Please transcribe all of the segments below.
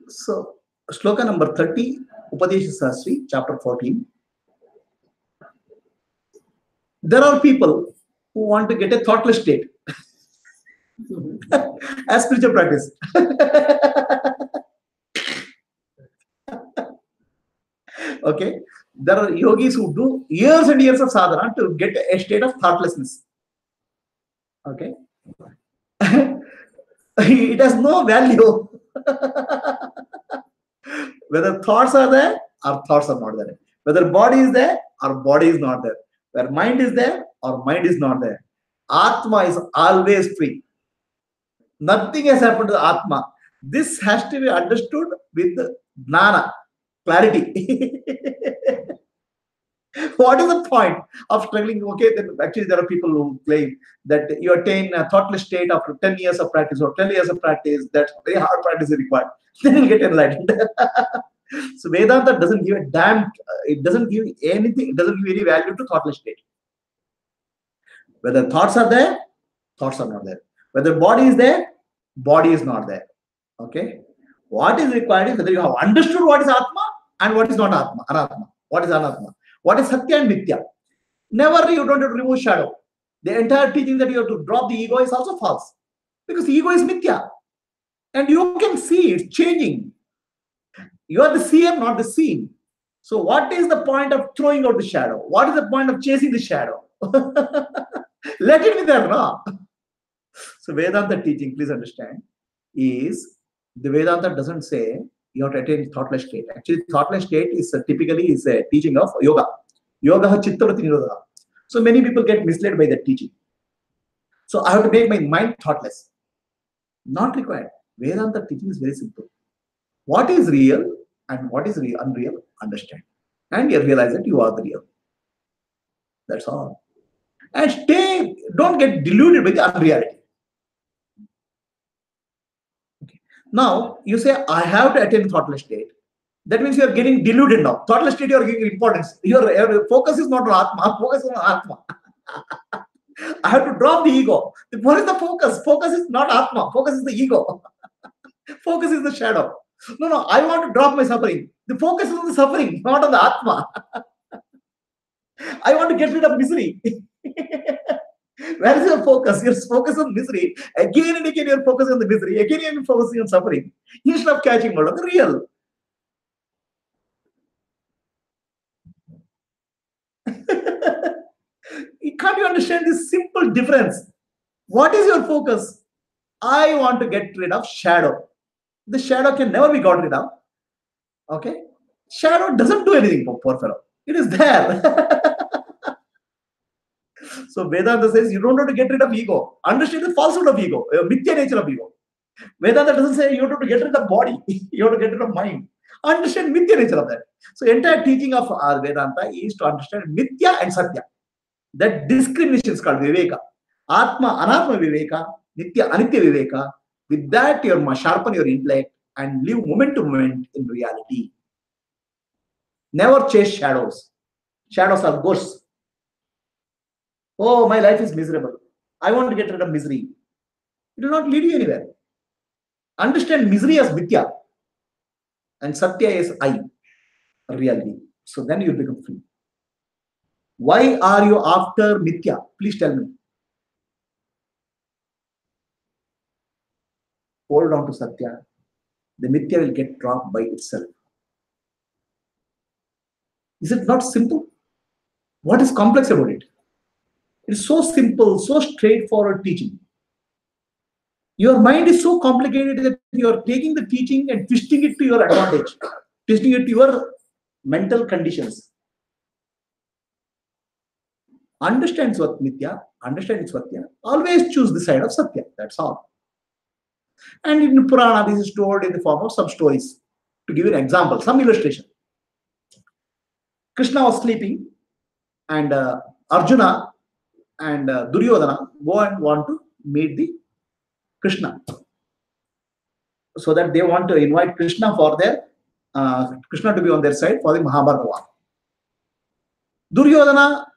So, Shloka number 30, Upadesha Sastri, chapter 14. There are people who want to get a thoughtless state as spiritual practice. Okay, there are yogis who do years and years of sadhana to get a state of thoughtlessness. Okay, it has no value whether thoughts are there or thoughts are not there, whether body is there or body is not there, whether mind is there or mind is not there. Atma is always free. Nothing has happened to the Atma. This has to be understood with jnana, clarity. What is the point of struggling? Okay, then actually there are people who claim that you attain a thoughtless state after 10 years of practice or 10 years of practice, that very hard practice is required. Then you'll get enlightened. So Vedanta doesn't give a damn, it doesn't give anything, it doesn't give any value to thoughtless state. Whether thoughts are there, thoughts are not there. Whether body is there, body is not there. Okay? What is required is whether you have understood what is Atma and what is not Atma, Anatma. What is Anatma? What is Satya and Mithya? Never you don't have to remove shadow. The entire teaching that you have to drop the ego is also false. Because the ego is Mithya. And you can see it's changing. You are the seer, not the seen. So what is the point of throwing out the shadow? What is the point of chasing the shadow? Let it be there, no? So Vedanta teaching, please understand, is the Vedanta doesn't say you have to attain thoughtless state. Actually, thoughtless state is typically is a teaching of yoga. Yoga chittavritti nirodha. So many people get misled by that teaching. So I have to make my mind thoughtless. Not required. Vedanta teaching is very simple. What is real and what is unreal, understand. And you realize that you are the real. That's all. And don't get deluded by the unreality. Okay. Now, you say, I have to attain thoughtless state. That means you are getting deluded now. Thoughtless state, you are giving importance. Your focus is not on Atma, focus is on Atma. I have to drop the ego. What is the focus? Focus is not Atma, focus is the ego. Focus is the shadow. No, I want to drop my suffering. The focus is on the suffering, not on the Atma. I want to get rid of misery. Where is your focus? Your focus on misery. Again and again, you're focusing on the misery. Again, you're focusing on suffering. Instead of catching hold of the real. Can't you understand this simple difference? What is your focus? I want to get rid of shadow. The shadow can never be got rid of. Okay? Shadow doesn't do anything, poor fellow. It is there. So Vedanta says you don't have to get rid of ego. Understand the falsehood of ego, mithya nature of ego. Vedanta doesn't say you have to get rid of body. You have to get rid of mind. Understand mithya nature of that. So entire teaching of our Vedanta is to understand mithya and satya. That discrimination is called viveka. Atma, anatma viveka, nitya, anitya viveka. With that, you sharpen your intellect and live moment to moment in reality. Never chase shadows. Shadows are ghosts. Oh, my life is miserable. I want to get rid of misery. It will not lead you anywhere. Understand misery as mithya. And satya is I, reality. So then you will become free. Why are you after mithya? Please tell me. Hold on to satya. The mithya will get dropped by itself. Is it not simple? What is complex about it? It's so simple, so straightforward teaching. Your mind is so complicated that you are taking the teaching and twisting it to your advantage, twisting it to your mental conditions. Understand what mithya, understand satya. Always choose the side of satya. That's all. And in Purana, this is told in the form of some stories. To give you an example, some illustration. Krishna was sleeping, and Arjuna and Duryodhana go and want to meet the Krishna, so that they want to invite Krishna for their Krishna to be on their side for the Mahabharata war. Duryodhana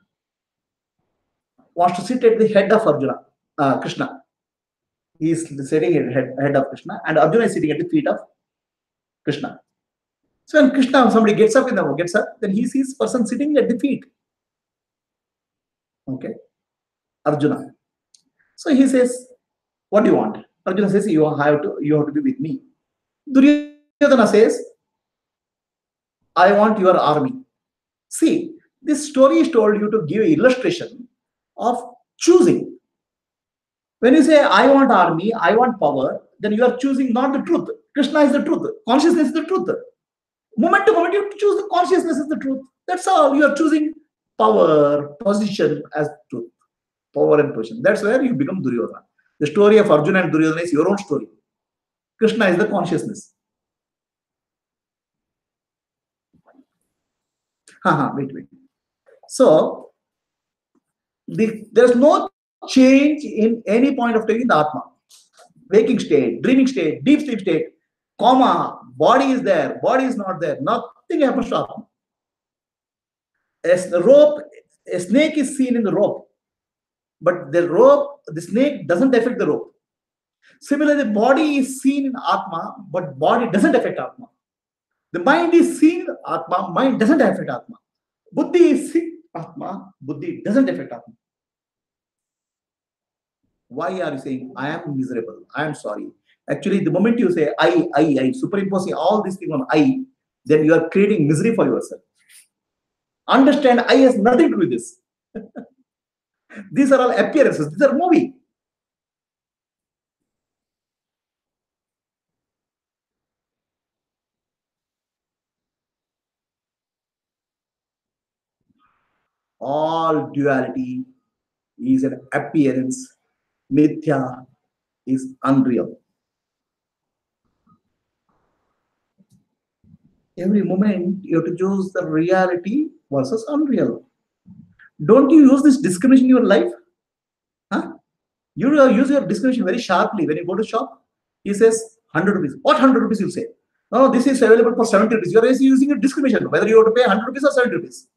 wants to sit at the head of Arjuna, Krishna. He is sitting at head of Krishna, and Arjuna is sitting at the feet of Krishna. So when Krishna, somebody gets up, then he sees person sitting at the feet. Okay, Arjuna. So he says, "What do you want?" Arjuna says, "You have to be with me." Duryodhana says, "I want your army." See, this story is told you to give an illustration of choosing. When you say, "I want army, I want power," then you are choosing not the truth. Krishna is the truth. Consciousness is the truth. Moment to moment, you choose the consciousness is the truth. That's all. You are choosing power, position as truth. Power and position. That's where you become Duryodhana. The story of Arjuna and Duryodhana is your own story. Krishna is the consciousness. Wait. So, there's no change in any point of time in the Atma. Waking state, dreaming state, deep sleep state, coma, body is there, body is not there. Nothing happens to Atma. As the rope, a snake is seen in the rope, but the snake doesn't affect the rope. Similarly, the body is seen in Atma, but body doesn't affect Atma. The mind is seen in Atma, mind doesn't affect Atma. Buddhi is seen in Atma, Buddhi doesn't affect Atma. Why are you saying, "I am miserable, I am sorry"? Actually, the moment you say, I, superimposing all these things on I, then you are creating misery for yourself. Understand, I has nothing to do with this. These are all appearances. These are movie. All duality is an appearance. Mithya is unreal. Every moment you have to choose the reality versus unreal. Don't you use this discrimination in your life? Huh? You use your discrimination very sharply. When you go to shop, he says 100 rupees. What 100 rupees you say? No, this is available for 70 rupees. You are using your discrimination, whether you have to pay 100 rupees or 70 rupees.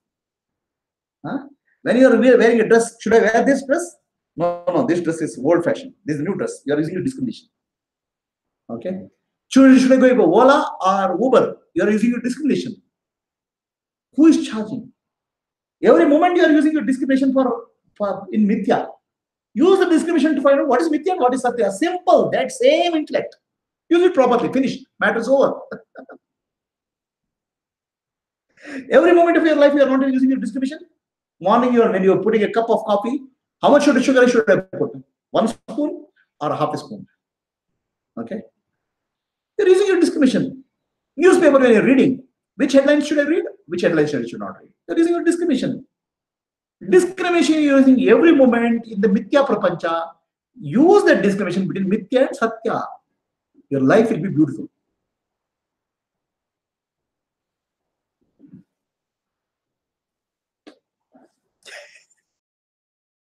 Huh? When you are wearing a dress, should I wear this dress? No, this dress is old fashioned. This is a new dress. You are using your discrimination. Okay. Should I go for Ola or Uber? You are using your discrimination. Who is charging? Every moment you are using your discrimination for in Mithya. Use the discrimination to find out what is Mithya and what is Satya. Simple. That same intellect. Use it properly. Finish. Matters over. Every moment of your life, you are not using your discrimination. Morning, when you are putting a cup of coffee, how much sugar should I put? 1 spoon or half a spoon? Okay. You're using your discrimination. Newspaper when you're reading, which headlines should I read? Which headlines should I not read? You're using your discrimination. Discrimination you're using every moment in the Mithya Prapancha. Use that discrimination between Mithya and Satya. Your life will be beautiful.